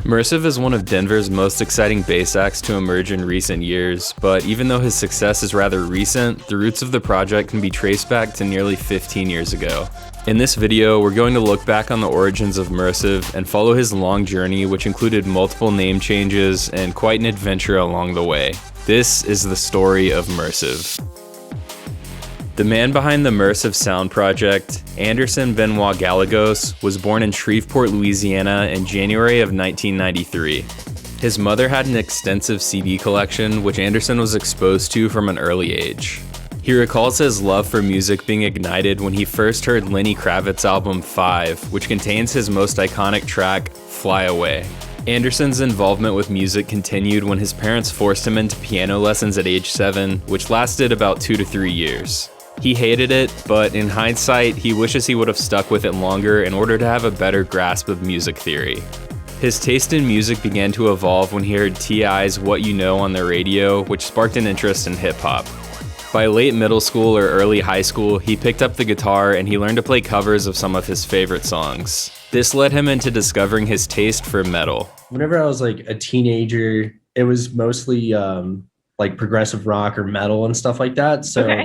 Mersiv is one of Denver's most exciting bass acts to emerge in recent years, but even though his success is rather recent, the roots of the project can be traced back to nearly 15 years ago. In this video, we're going to look back on the origins of Mersiv and follow his long journey, which included multiple name changes and quite an adventure along the way. This is the story of Mersiv. The man behind the Mersiv sound project, Anderson Benoit Gallegos, was born in Shreveport, Louisiana in January of 1993. His mother had an extensive CD collection, which Anderson was exposed to from an early age. He recalls his love for music being ignited when he first heard Lenny Kravitz's album 5, which contains his most iconic track, Fly Away. Anderson's involvement with music continued when his parents forced him into piano lessons at age 7, which lasted about 2 to 3 years. He hated it, but in hindsight, he wishes he would have stuck with it longer in order to have a better grasp of music theory. His taste in music began to evolve when he heard T.I.'s What You Know on the radio, which sparked an interest in hip-hop. By late middle school or early high school, he picked up the guitar and he learned to play covers of some of his favorite songs. This led him into discovering his taste for metal. Whenever I was like a teenager, it was mostly like progressive rock or metal and stuff like that. So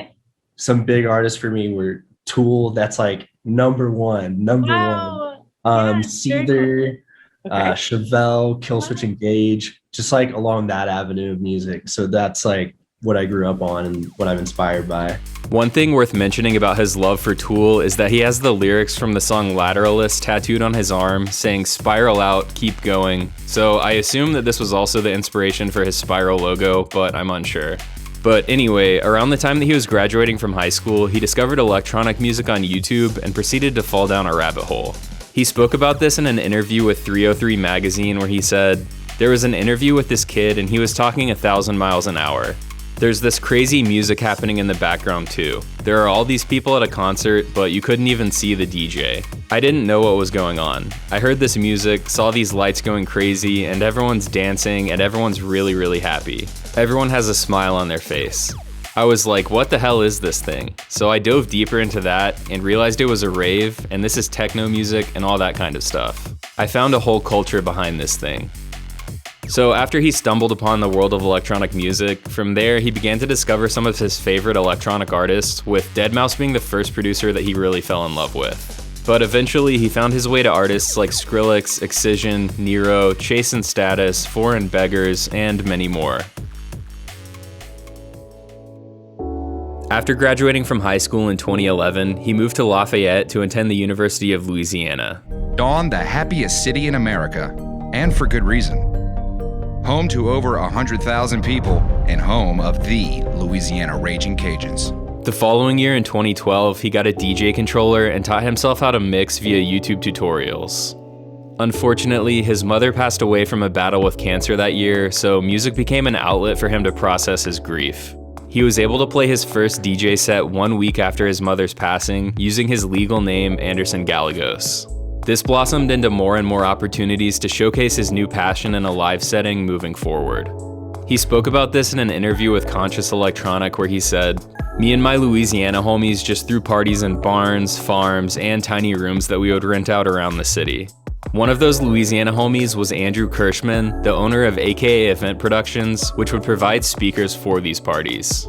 some big artists for me were Tool, that's like number one. Yeah, Seether, cool. Chevelle, Killswitch Engage, just like along that avenue of music. So that's like what I grew up on and what I'm inspired by. One thing worth mentioning about his love for Tool is that he has the lyrics from the song Lateralist tattooed on his arm, saying "Spiral out, keep going." So I assume that this was also the inspiration for his Spiral logo, but I'm unsure. But anyway, around the time that he was graduating from high school, he discovered electronic music on YouTube and proceeded to fall down a rabbit hole. He spoke about this in an interview with 303 magazine where he said, "There was an interview with this kid and he was talking 1,000 miles an hour. There's this crazy music happening in the background too. There are all these people at a concert, but you couldn't even see the DJ. I didn't know what was going on. I heard this music, saw these lights going crazy, and everyone's dancing and everyone's really, really happy. Everyone has a smile on their face. I was like, what the hell is this thing? So I dove deeper into that and realized it was a rave, and this is techno music and all that kind of stuff. I found a whole culture behind this thing." So after he stumbled upon the world of electronic music, from there he began to discover some of his favorite electronic artists, with deadmau5 being the first producer that he really fell in love with. But eventually he found his way to artists like Skrillex, Excision, Nero, Chase and Status, Foreign Beggars, and many more. After graduating from high school in 2011, he moved to Lafayette to attend the University of Louisiana. Dawn, the happiest city in America, and for good reason. Home to over 100,000 people and home of the Louisiana Raging Cajuns. The following year in 2012, he got a DJ controller and taught himself how to mix via YouTube tutorials. Unfortunately, his mother passed away from a battle with cancer that year, so music became an outlet for him to process his grief. He was able to play his first DJ set 1 week after his mother's passing, using his legal name Anderson Gallegos. This blossomed into more and more opportunities to showcase his new passion in a live setting moving forward. He spoke about this in an interview with Conscious Electronic where he said, "Me and my Louisiana homies just threw parties in barns, farms, and tiny rooms that we would rent out around the city." One of those Louisiana homies was Andrew Kirschman, the owner of AKA Event Productions, which would provide speakers for these parties.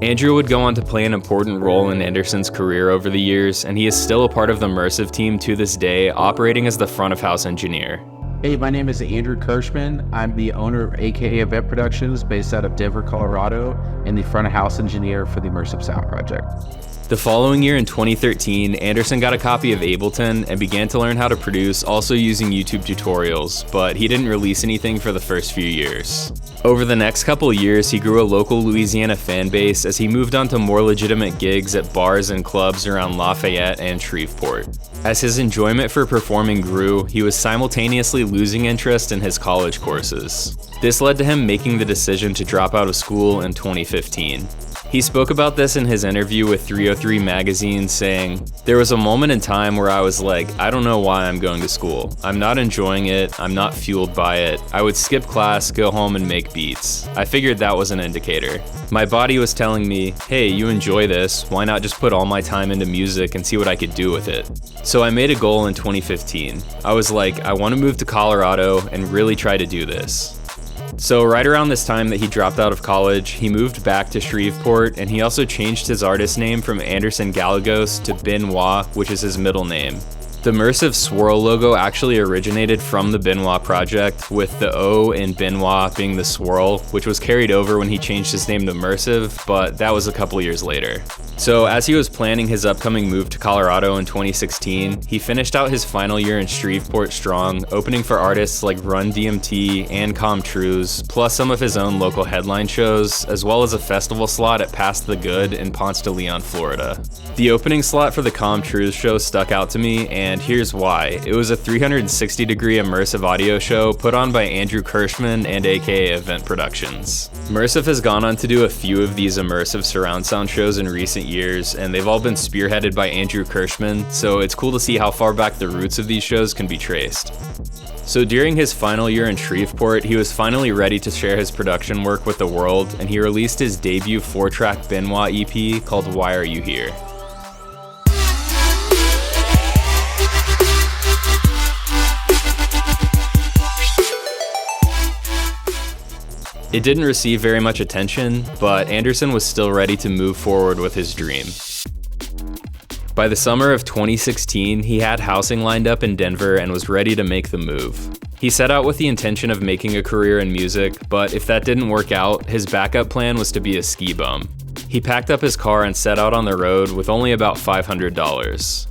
Andrew would go on to play an important role in Anderson's career over the years, and he is still a part of the Mersiv team to this day, operating as the front-of-house engineer. Hey, my name is Andrew Kirschman. I'm the owner of AKA Event Productions based out of Denver, Colorado, and the front-of-house engineer for the Mersiv Sound Project. The following year in 2013, Anderson got a copy of Ableton and began to learn how to produce, also using YouTube tutorials, but he didn't release anything for the first few years. Over the next couple years, he grew a local Louisiana fan base as he moved on to more legitimate gigs at bars and clubs around Lafayette and Shreveport. As his enjoyment for performing grew, he was simultaneously losing interest in his college courses. This led to him making the decision to drop out of school in 2015. He spoke about this in his interview with 303 magazine, saying, "There was a moment in time where I was like, I don't know why I'm going to school. I'm not enjoying it. I'm not fueled by it. I would skip class, go home and make beats. I figured that was an indicator. My body was telling me, hey, you enjoy this. Why not just put all my time into music and see what I could do with it?" So I made a goal in 2015. I was like, I want to move to Colorado and really try to do this. So right around this time that he dropped out of college, he moved back to Shreveport, and he also changed his artist name from Anderson Gallegos to Benoit, which is his middle name. The Mersiv swirl logo actually originated from the Benoit project, with the O in Benoit being the swirl, which was carried over when he changed his name to Mersiv, but that was a couple years later. So as he was planning his upcoming move to Colorado in 2016, he finished out his final year in Shreveport strong, opening for artists like Run DMT and Comtrues, plus some of his own local headline shows, as well as a festival slot at Past the Good in Ponce de Leon, Florida. The opening slot for the Comtrues show stuck out to me, and here's why. It was a 360-degree immersive audio show put on by Andrew Kirschman and aka Event Productions. Mersiv has gone on to do a few of these immersive surround sound shows in recent years, and they've all been spearheaded by Andrew Kirschman, so it's cool to see how far back the roots of these shows can be traced. So during his final year in Shreveport, he was finally ready to share his production work with the world, and he released his debut 4-track Benoit EP called Why Are You Here? It didn't receive very much attention, but Anderson was still ready to move forward with his dream. By the summer of 2016, he had housing lined up in Denver and was ready to make the move. He set out with the intention of making a career in music, but if that didn't work out, his backup plan was to be a ski bum. He packed up his car and set out on the road with only about $500.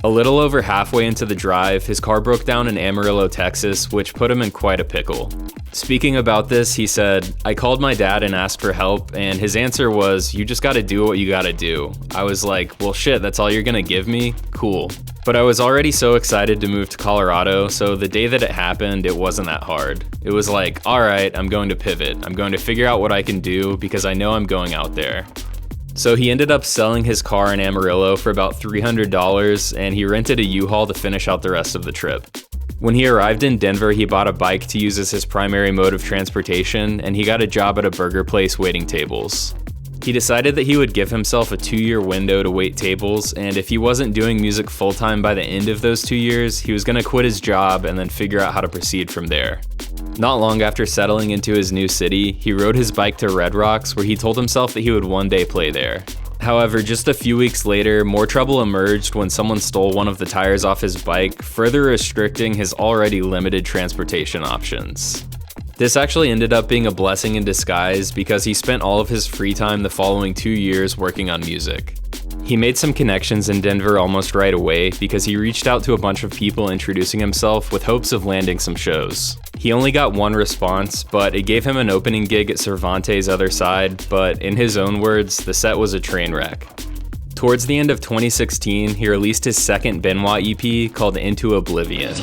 A little over halfway into the drive, his car broke down in Amarillo, Texas, which put him in quite a pickle. Speaking about this, he said, "I called my dad and asked for help, and his answer was, you just gotta do what you gotta do." I was like, well shit, that's all you're gonna give me? Cool. But I was already so excited to move to Colorado, so the day that it happened, it wasn't that hard. It was like, alright, I'm going to pivot. I'm going to figure out what I can do because I know I'm going out there. So he ended up selling his car in Amarillo for about $300, and he rented a U-Haul to finish out the rest of the trip. When he arrived in Denver, he bought a bike to use as his primary mode of transportation, and he got a job at a burger place waiting tables. He decided that he would give himself a 2-year window to wait tables, and if he wasn't doing music full-time by the end of those 2 years, he was going to quit his job and then figure out how to proceed from there. Not long after settling into his new city, he rode his bike to Red Rocks, where he told himself that he would one day play there. However, just a few weeks later, more trouble emerged when someone stole one of the tires off his bike, further restricting his already limited transportation options. This actually ended up being a blessing in disguise because he spent all of his free time the following 2 years working on music. He made some connections in Denver almost right away because he reached out to a bunch of people introducing himself with hopes of landing some shows. He only got one response, but it gave him an opening gig at Cervantes' Other Side, but in his own words, the set was a train wreck. Towards the end of 2016, he released his second Benoit EP called Into Oblivion.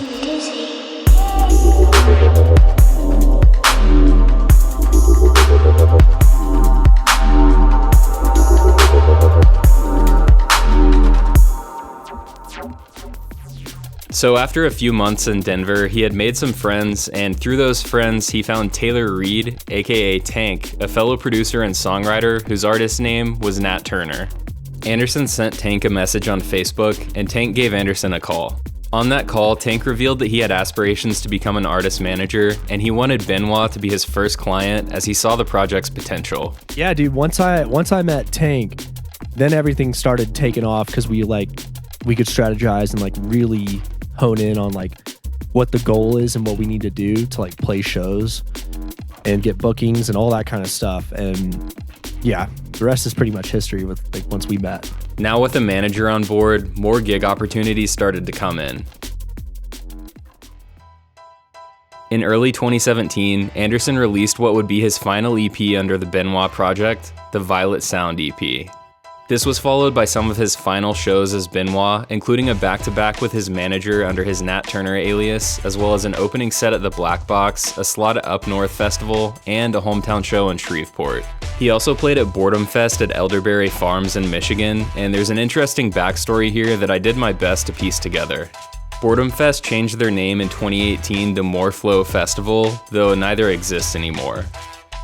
So after a few months in Denver, he had made some friends, and through those friends, he found Taylor Reed, aka Tank, a fellow producer and songwriter whose artist name was Nat Turner. Anderson sent Tank a message on Facebook, and Tank gave Anderson a call. On that call, Tank revealed that he had aspirations to become an artist manager, and he wanted Benoit to be his first client as he saw the project's potential. Yeah, dude, once I met Tank, then everything started taking off because we could strategize and really hone in on what the goal is and what we need to do to play shows and get bookings and all that kind of stuff. And yeah, the rest is pretty much history with once we met. Now with a manager on board, more gig opportunities started to come in. In early 2017, Anderson released what would be his final EP under the Benoit project, the Violet Sound EP. This was followed by some of his final shows as Benoit, including a back-to-back with his manager under his Nat Turner alias, as well as an opening set at the Black Box, a slot at Up North Festival, and a hometown show in Shreveport. He also played at Boredom Fest at Elderberry Farms in Michigan, and there's an interesting backstory here that I did my best to piece together. Boredom Fest changed their name in 2018 to Moreflow Festival, though neither exists anymore.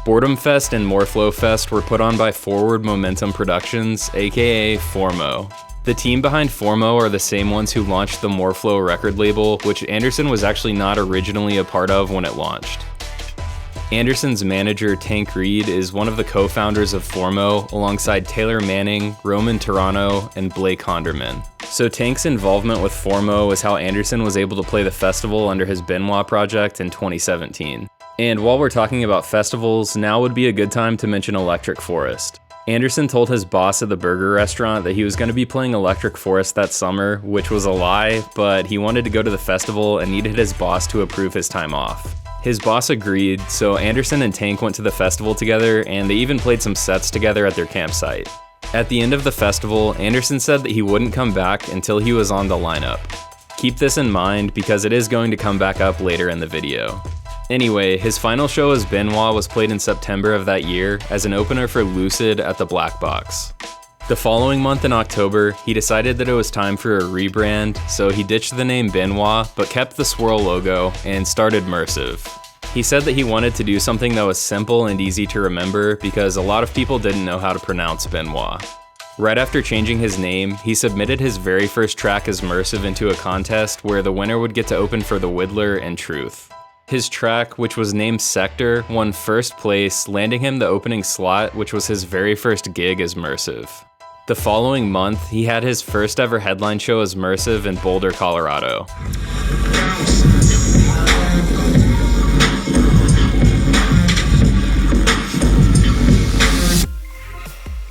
Boredom Fest and Moreflow Fest were put on by Forward Momentum Productions, aka Formo. The team behind Formo are the same ones who launched the Moreflow record label, which Anderson was actually not originally a part of when it launched. Anderson's manager, Tank Reed, is one of the co-founders of Formo, alongside Taylor Manning, Roman Turano, and Blake Honderman. So Tank's involvement with Formo is how Anderson was able to play the festival under his Benoit project in 2017. And while we're talking about festivals, now would be a good time to mention Electric Forest. Anderson told his boss at the burger restaurant that he was going to be playing Electric Forest that summer, which was a lie, but he wanted to go to the festival and needed his boss to approve his time off. His boss agreed, so Anderson and Tank went to the festival together, and they even played some sets together at their campsite. At the end of the festival, Anderson said that he wouldn't come back until he was on the lineup. Keep this in mind because it is going to come back up later in the video. Anyway, his final show as Benoit was played in September of that year as an opener for Lucid at the Black Box. The following month in October, he decided that it was time for a rebrand, so he ditched the name Benoit but kept the swirl logo and started Mersiv. He said that he wanted to do something that was simple and easy to remember because a lot of people didn't know how to pronounce Benoit. Right after changing his name, he submitted his very first track as Mersiv into a contest where the winner would get to open for The Whittler and Truth. His track, which was named Sector, won first place, landing him the opening slot, which was his very first gig as Mersiv. The following month, he had his first ever headline show as Mersiv in Boulder, Colorado.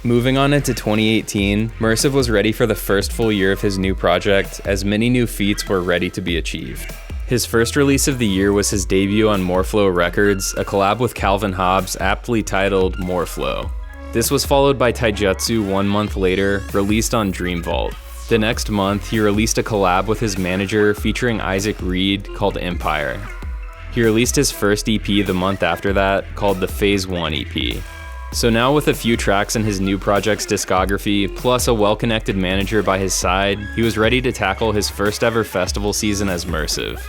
Moving on into 2018, Mersiv was ready for the first full year of his new project, as many new feats were ready to be achieved. His first release of the year was his debut on Moreflow Records, a collab with Calvin Hobbs aptly titled Moreflow. This was followed by Taijutsu 1 month later, released on Dream Vault. The next month, he released a collab with his manager featuring Isaac Reed called Empire. He released his first EP the month after that, called the Phase 1 EP. So now with a few tracks in his new project's discography, plus a well-connected manager by his side, he was ready to tackle his first ever festival season as Mersiv.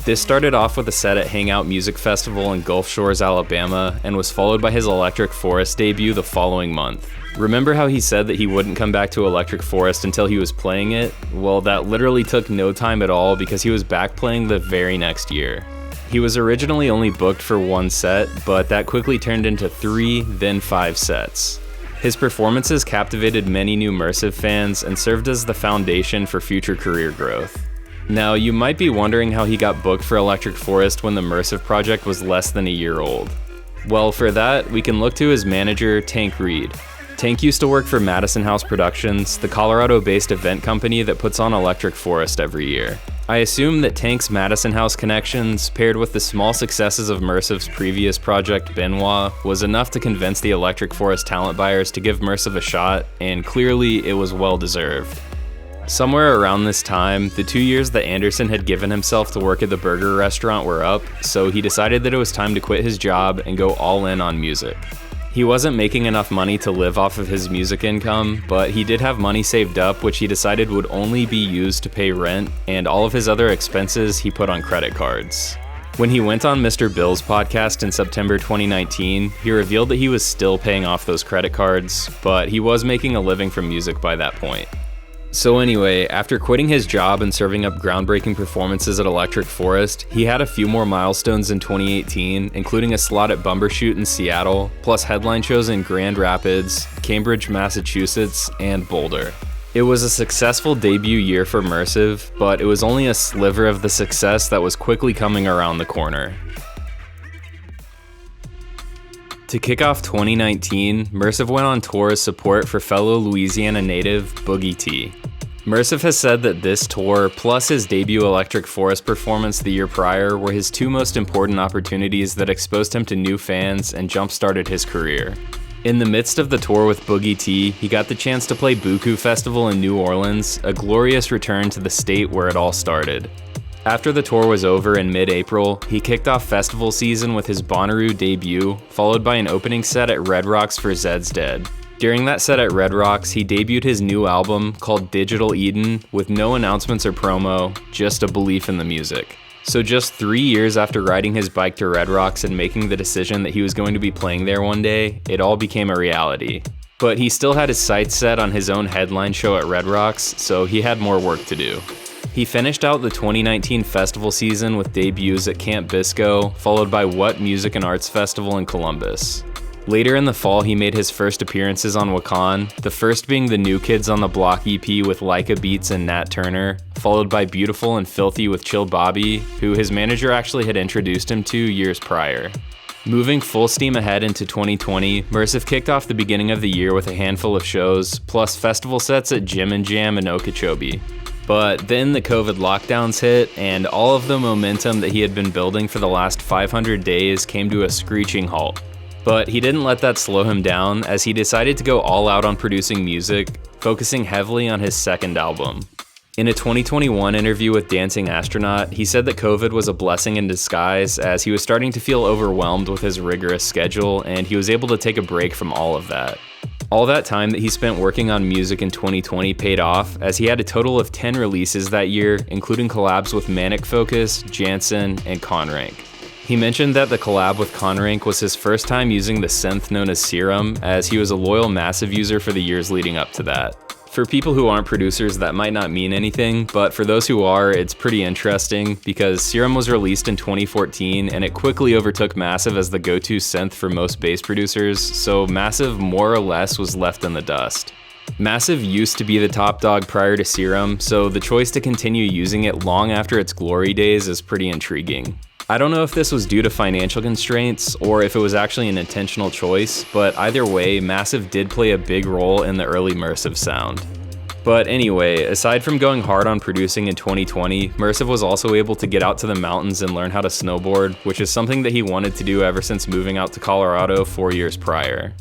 This started off with a set at Hangout Music Festival in Gulf Shores, Alabama, and was followed by his Electric Forest debut the following month. Remember how he said that he wouldn't come back to Electric Forest until he was playing it? Well, that literally took no time at all because he was back playing the very next year. He was originally only booked for 1 set, but that quickly turned into 3, then 5 sets. His performances captivated many new Mersiv fans and served as the foundation for future career growth. Now, you might be wondering how he got booked for Electric Forest when the Mersiv project was less than a year old. Well, for that, we can look to his manager, Tank Reed. Tank used to work for Madison House Productions, the Colorado-based event company that puts on Electric Forest every year. I assume that Tank's Madison House connections, paired with the small successes of Mersiv's previous project, Benoit, was enough to convince the Electric Forest talent buyers to give Mersiv a shot, and clearly it was well-deserved. Somewhere around this time, the 2 years that Anderson had given himself to work at the burger restaurant were up, so he decided that it was time to quit his job and go all in on music. He wasn't making enough money to live off of his music income, but he did have money saved up which he decided would only be used to pay rent, and all of his other expenses he put on credit cards. When he went on Mr. Bill's podcast in September 2019, he revealed that he was still paying off those credit cards, but he was making a living from music by that point. So anyway, after quitting his job and serving up groundbreaking performances at Electric Forest, he had a few more milestones in 2018, including a slot at Bumbershoot in Seattle, plus headline shows in Grand Rapids, Cambridge, Massachusetts, and Boulder. It was a successful debut year for Mersiv, but it was only a sliver of the success that was quickly coming around the corner. To kick off 2019, Mersiv went on tour as support for fellow Louisiana native Boogie T. Mersiv has said that this tour, plus his debut Electric Forest performance the year prior, were his 2 most important opportunities that exposed him to new fans and jump-started his career. In the midst of the tour with Boogie T, he got the chance to play Buku Festival in New Orleans, a glorious return to the state where it all started. After the tour was over in mid-April, he kicked off festival season with his Bonnaroo debut, followed by an opening set at Red Rocks for Zed's Dead. During that set at Red Rocks, he debuted his new album called Digital Eden with no announcements or promo, just a belief in the music. So just 3 years after riding his bike to Red Rocks and making the decision that he was going to be playing there one day, it all became a reality. But he still had his sights set on his own headline show at Red Rocks, so he had more work to do. He finished out the 2019 festival season with debuts at Camp Bisco, followed by What Music and Arts Festival in Columbus. Later in the fall, he made his first appearances on Wakan, the first being the New Kids on the Block EP with Leica Beats and Nat Turner, followed by Beautiful and Filthy with Chill Bobby, who his manager actually had introduced him to years prior. Moving full steam ahead into 2020, Mersiv kicked off the beginning of the year with a handful of shows, plus festival sets at Jim and Jam in Okeechobee. But then the COVID lockdowns hit, and all of the momentum that he had been building for the last 500 days came to a screeching halt. But he didn't let that slow him down, as he decided to go all out on producing music, focusing heavily on his second album. In a 2021 interview with Dancing Astronaut, he said that COVID was a blessing in disguise, as he was starting to feel overwhelmed with his rigorous schedule, and he was able to take a break from all of that. All that time that he spent working on music in 2020 paid off, as he had a total of 10 releases that year, including collabs with Manic Focus, Jansen, and Conrank. He mentioned that the collab with Conrank was his first time using the synth known as Serum, as he was a loyal Massive user for the years leading up to that. For people who aren't producers, that might not mean anything, but for those who are, it's pretty interesting because Serum was released in 2014 and it quickly overtook Massive as the go-to synth for most bass producers, so Massive more or less was left in the dust. Massive used to be the top dog prior to Serum, so the choice to continue using it long after its glory days is pretty intriguing. I don't know if this was due to financial constraints or if it was actually an intentional choice, but either way, Massive did play a big role in the early Mersiv sound. But anyway, aside from going hard on producing in 2020, Mersiv was also able to get out to the mountains and learn how to snowboard, which is something that he wanted to do ever since moving out to Colorado 4 years prior.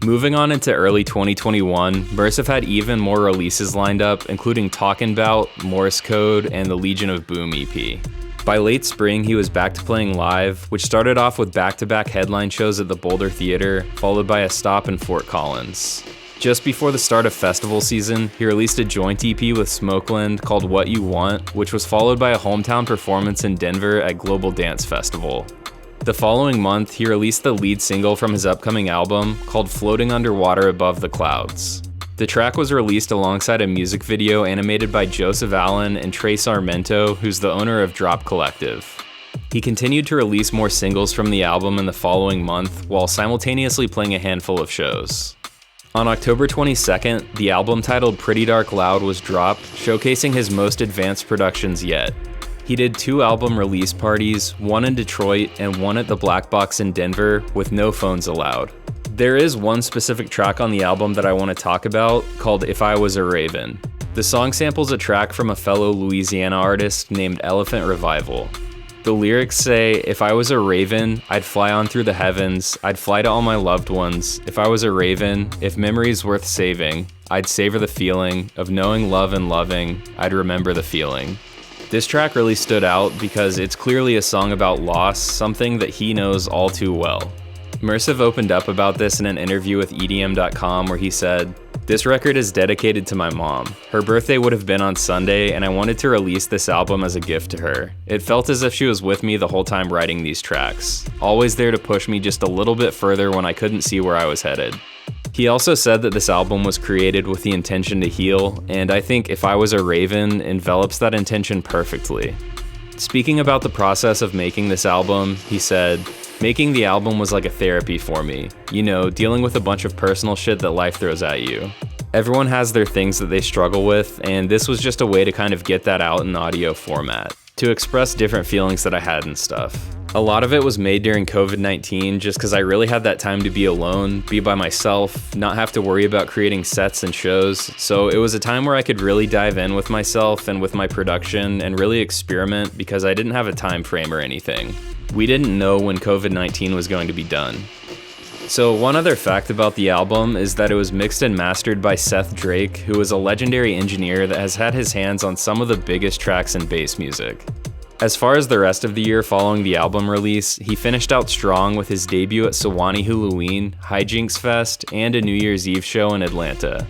Moving on into early 2021, Mersiv had even more releases lined up, including Talkin' Bout, Morse Code, and the Legion of Boom EP. By late spring, he was back to playing live, which started off with back-to-back headline shows at the Boulder Theater, followed by a stop in Fort Collins. Just before the start of festival season, he released a joint EP with Smokeland called What You Want, which was followed by a hometown performance in Denver at Global Dance Festival. The following month, he released the lead single from his upcoming album called Floating Underwater Above the Clouds. The track was released alongside a music video animated by Joseph Allen and Trey Sarmento, who's the owner of Drop Collective. He continued to release more singles from the album in the following month, while simultaneously playing a handful of shows. On October 22nd, the album titled Pretty Dark Loud was dropped, showcasing his most advanced productions yet. He did 2 album release parties, one in Detroit and one at the Black Box in Denver, with no phones allowed. There is one specific track on the album that I want to talk about, called If I Was a Raven. The song samples a track from a fellow Louisiana artist named Elephant Revival. The lyrics say, "If I was a raven, I'd fly on through the heavens, I'd fly to all my loved ones. If I was a raven, if memory's worth saving, I'd savor the feeling of knowing love and loving, I'd remember the feeling." This track really stood out because it's clearly a song about loss, something that he knows all too well. Mersiv opened up about this in an interview with EDM.com where he said, "This record is dedicated to my mom. Her birthday would have been on Sunday and I wanted to release this album as a gift to her. It felt as if she was with me the whole time writing these tracks, always there to push me just a little bit further when I couldn't see where I was headed." He also said that this album was created with the intention to heal, and I think If I Was a Raven envelops that intention perfectly. Speaking about the process of making this album, he said, "Making the album was like a therapy for me. You know, dealing with a bunch of personal shit that life throws at you. Everyone has their things that they struggle with, and this was just a way to kind of get that out in audio format, to express different feelings that I had and stuff." A lot of it was made during COVID-19 just because I really had that time to be alone, be by myself, not have to worry about creating sets and shows, so it was a time where I could really dive in with myself and with my production and really experiment because I didn't have a time frame or anything. We didn't know when COVID-19 was going to be done. So one other fact about the album is that it was mixed and mastered by Seth Drake, who is a legendary engineer that has had his hands on some of the biggest tracks in bass music. As far as the rest of the year following the album release, he finished out strong with his debut at Sewanee Halloween, Hijinks Fest, and a New Year's Eve show in Atlanta.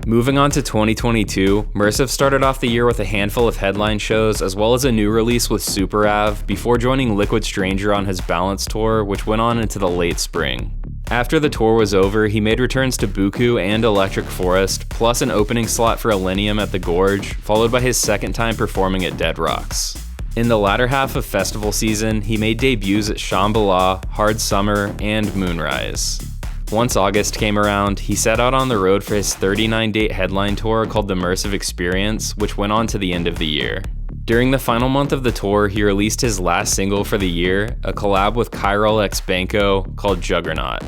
Moving on to 2022, Mersiv started off the year with a handful of headline shows as well as a new release with Super Av before joining Liquid Stranger on his Balance tour, which went on into the late spring. After the tour was over, he made returns to Buku and Electric Forest, plus an opening slot for Illenium at the Gorge, followed by his second time performing at Dead Rocks. In the latter half of festival season, he made debuts at Shambhala, Hard Summer, and Moonrise. Once August came around, he set out on the road for his 39-date headline tour called the Mersiv Experience, which went on to the end of the year. During the final month of the tour, he released his last single for the year, a collab with Chiral x Banco called Juggernaut.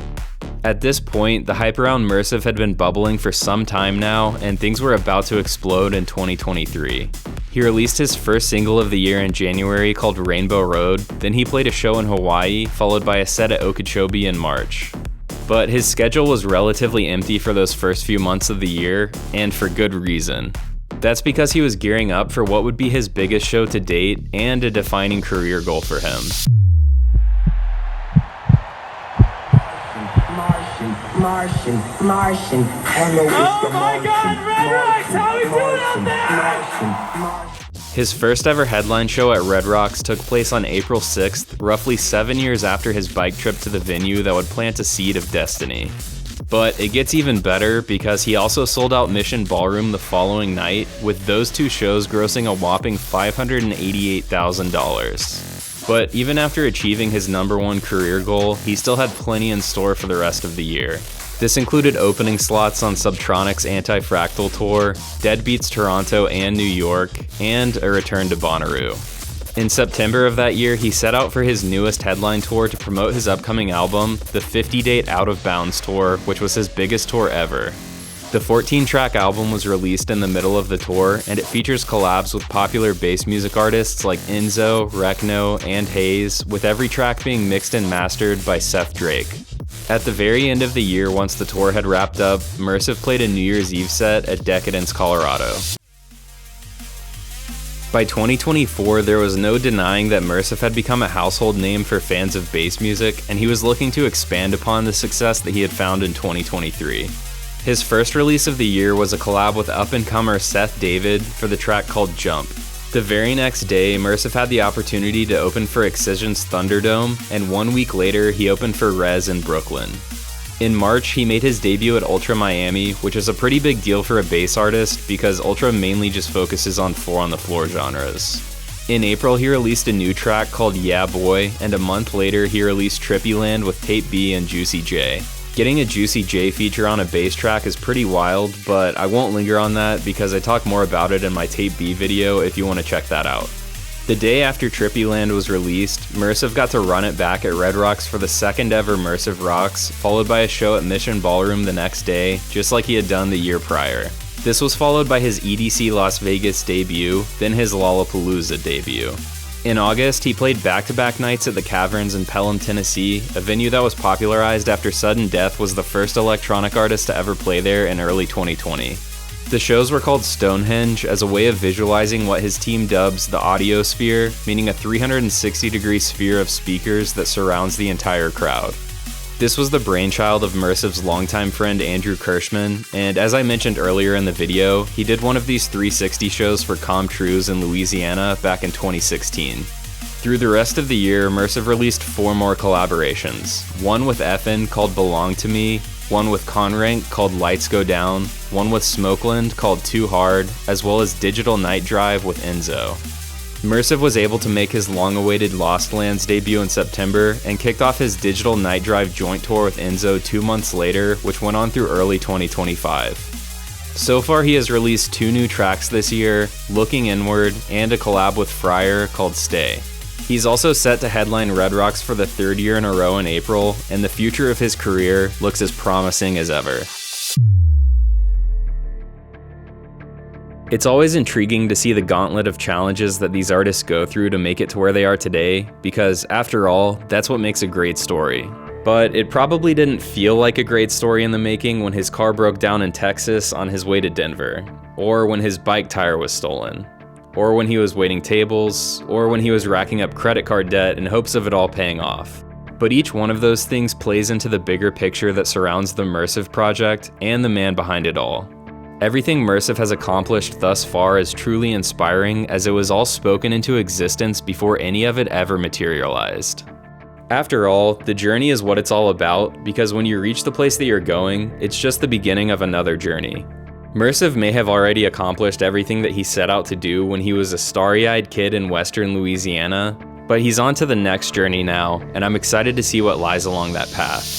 At this point, the hype around Mersiv had been bubbling for some time now, and things were about to explode in 2023. He released his first single of the year in January called Rainbow Road, then he played a show in Hawaii, followed by a set at Okeechobee in March. But his schedule was relatively empty for those first few months of the year, and for good reason. That's because he was gearing up for what would be his biggest show to date and a defining career goal for him. Martian. Oh my God, Red Rocks, how we doing out there? His first ever headline show at Red Rocks took place on April 6th, roughly 7 years after his bike trip to the venue that would plant a seed of destiny. But it gets even better because he also sold out Mission Ballroom the following night, with those two shows grossing a whopping $588,000. But even after achieving his #1 career goal, he still had plenty in store for the rest of the year. This included opening slots on Subtronic's Anti-Fractal tour, Deadbeats Toronto and New York, and a return to Bonnaroo. In September of that year, he set out for his newest headline tour to promote his upcoming album, the 50-date Out of Bounds tour, which was his biggest tour ever. The 14-track album was released in the middle of the tour, and it features collabs with popular bass music artists like Enzo, Rekno, and Hayes, with every track being mixed and mastered by Seth Drake. At the very end of the year, once the tour had wrapped up, Mersiv played a New Year's Eve set at Decadence, Colorado. By 2024, there was no denying that Mersiv had become a household name for fans of bass music, and he was looking to expand upon the success that he had found in 2023. His first release of the year was a collab with up-and-comer Seth David for the track called Jump. The very next day, Mersiv had the opportunity to open for Excision's Thunderdome, and 1 week later, he opened for Rez in Brooklyn. In March, he made his debut at Ultra Miami, which is a pretty big deal for a bass artist because Ultra mainly just focuses on 4-on-the-floor genres. In April, he released a new track called Yeah Boy, and a month later, he released Trippy Land with Tape B and Juicy J. Getting a Juicy J feature on a bass track is pretty wild, but I won't linger on that because I talk more about it in my Tape B video if you want to check that out. The day after Trippy Land was released, Mersiv got to run it back at Red Rocks for the second ever Mersiv Rocks, followed by a show at Mission Ballroom the next day, just like he had done the year prior. This was followed by his EDC Las Vegas debut, then his Lollapalooza debut. In August, he played back-to-back nights at the Caverns in Pelham, Tennessee, a venue that was popularized after Sudden Death was the first electronic artist to ever play there in early 2020. The shows were called Stonehenge as a way of visualizing what his team dubs the audiosphere, meaning a 360-degree sphere of speakers that surrounds the entire crowd. This was the brainchild of Mersiv's longtime friend Andrew Kirschman, and as I mentioned earlier in the video, he did one of these 360 shows for Comtrues in Louisiana back in 2016. Through the rest of the year, Mersiv released 4 more collaborations, one with Effin called Belong to Me, one with Conrank called Lights Go Down, one with Smokeland called Too Hard, as well as Digital Night Drive with Enzo. Mersiv was able to make his long-awaited Lost Lands debut in September and kicked off his Digital Night Drive joint tour with Enzo 2 months later, which went on through early 2025. So far, he has released 2 new tracks this year, Looking Inward, and a collab with Fryer called Stay. He's also set to headline Red Rocks for the 3rd year in a row in April, and the future of his career looks as promising as ever. It's always intriguing to see the gauntlet of challenges that these artists go through to make it to where they are today, because after all, that's what makes a great story. But it probably didn't feel like a great story in the making when his car broke down in Texas on his way to Denver, or when his bike tire was stolen, or when he was waiting tables, or when he was racking up credit card debt in hopes of it all paying off. But each one of those things plays into the bigger picture that surrounds the Mersiv project and the man behind it all. Everything Mersiv has accomplished thus far is truly inspiring, as it was all spoken into existence before any of it ever materialized. After all, the journey is what it's all about, because when you reach the place that you're going, it's just the beginning of another journey. Mersiv may have already accomplished everything that he set out to do when he was a starry-eyed kid in western Louisiana, but he's on to the next journey now, and I'm excited to see what lies along that path.